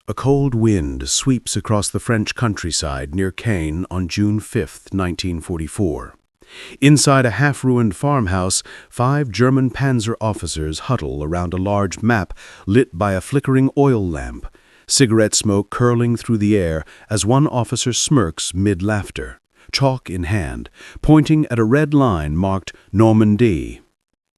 A cold wind sweeps across the French countryside near Caen on June 5, 1944. Inside a half-ruined farmhouse, 5 German panzer officers huddle around a large map lit by a flickering oil lamp, cigarette smoke curling through the air as one officer smirks mid-laughter, chalk in hand, pointing at a red line marked Normandy.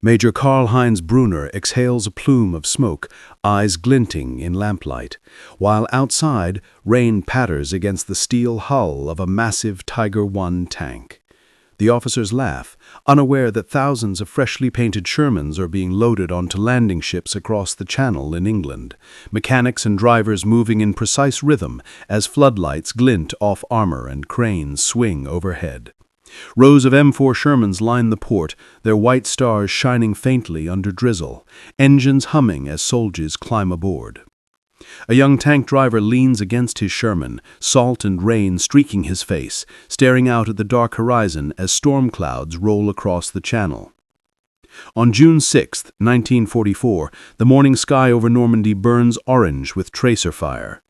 Major Karl-Heinz Brunner exhales a plume of smoke, eyes glinting in lamplight, while outside rain patters against the steel hull of a massive Tiger I tank. The officers laugh, unaware that thousands of freshly painted Shermans are being loaded onto landing ships across the Channel in England, mechanics and drivers moving in precise rhythm as floodlights glint off armor and cranes swing overhead. Rows of M4 Shermans line the port, their white stars shining faintly under drizzle, engines humming as soldiers climb aboard. A young tank driver leans against his Sherman, salt and rain streaking his face, staring out at the dark horizon as storm clouds roll across the Channel. On June 6, 1944, the morning sky over Normandy burns orange with tracer fire.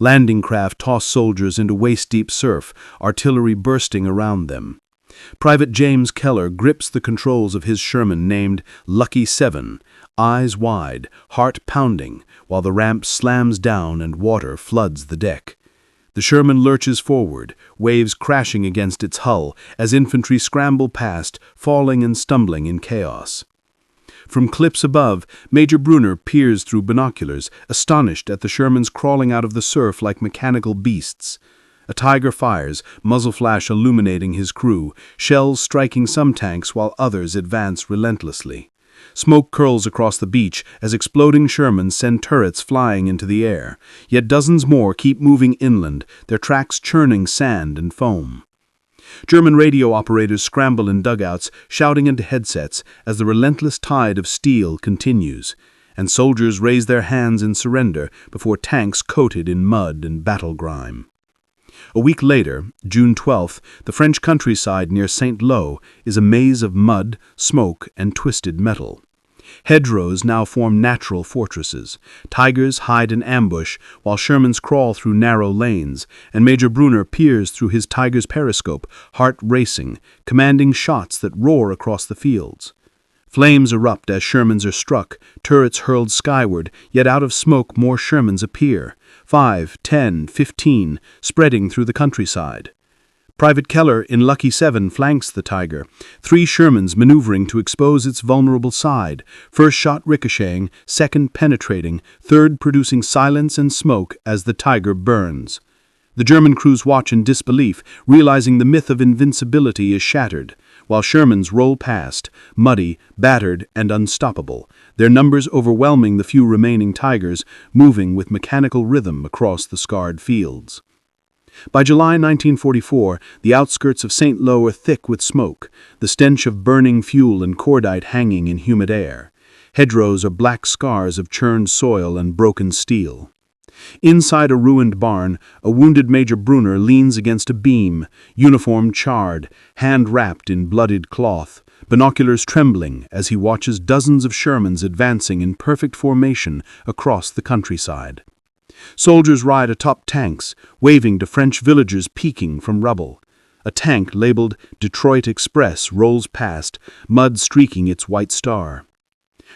Landing craft toss soldiers into waist-deep surf, artillery bursting around them. Private James Keller grips the controls of his Sherman named Lucky 7, eyes wide, heart pounding, while the ramp slams down and water floods the deck. The Sherman lurches forward, waves crashing against its hull as infantry scramble past, falling and stumbling in chaos. From cliffs above, Major Brunner peers through binoculars, astonished at the Shermans crawling out of the surf like mechanical beasts. A Tiger fires, muzzle flash illuminating his crew, shells striking some tanks while others advance relentlessly. Smoke curls across the beach as exploding Shermans send turrets flying into the air, yet dozens more keep moving inland, their tracks churning sand and foam. German radio operators scramble in dugouts, shouting into headsets as the relentless tide of steel continues, and soldiers raise their hands in surrender before tanks coated in mud and battle grime. A week later, June 12th, the French countryside near Saint-Lô is a maze of mud, smoke, and twisted metal. Hedgerows now form natural fortresses. Tigers hide in ambush, while Shermans crawl through narrow lanes, and Major Brunner peers through his Tiger's periscope, heart racing, commanding shots that roar across the fields. Flames erupt as Shermans are struck, turrets hurled skyward, yet out of smoke more Shermans appear, 5, 10, 15, spreading through the countryside. Private Keller in Lucky 7 flanks the Tiger, 3 Shermans maneuvering to expose its vulnerable side, first shot ricocheting, second penetrating, third producing silence and smoke as the Tiger burns. The German crews watch in disbelief, realizing the myth of invincibility is shattered, while Shermans roll past, muddy, battered, and unstoppable, their numbers overwhelming the few remaining Tigers, moving with mechanical rhythm across the scarred fields. By July 1944, the outskirts of Saint-Lô are thick with smoke, the stench of burning fuel and cordite hanging in humid air. Hedgerows are black scars of churned soil and broken steel. Inside a ruined barn, a wounded Major Brunner leans against a beam, uniform charred, hand wrapped in bloodied cloth, binoculars trembling as he watches dozens of Shermans advancing in perfect formation across the countryside. Soldiers ride atop tanks, waving to French villagers peeking from rubble. A tank labeled Detroit Express rolls past, mud streaking its white star.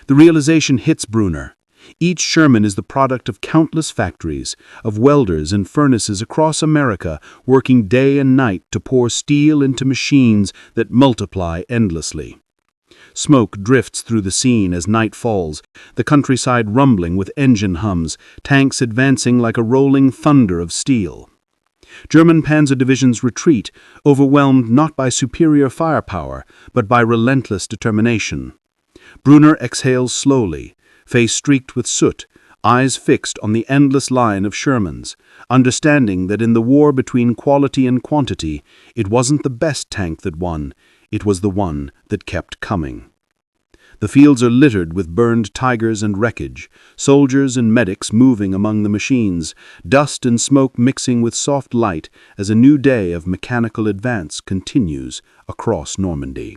The realization hits Brunner. Each Sherman is the product of countless factories, of welders and furnaces across America working day and night to pour steel into machines that multiply endlessly. Smoke drifts through the scene as night falls, the countryside rumbling with engine hums, tanks advancing like a rolling thunder of steel. German panzer divisions retreat, overwhelmed not by superior firepower, but by relentless determination. Brunner exhales slowly, face streaked with soot, eyes fixed on the endless line of Shermans, understanding that in the war between quality and quantity, it wasn't the best tank that won, it was the one that kept coming. The fields are littered with burned Tigers and wreckage, soldiers and medics moving among the machines, dust and smoke mixing with soft light as a new day of mechanical advance continues across Normandy.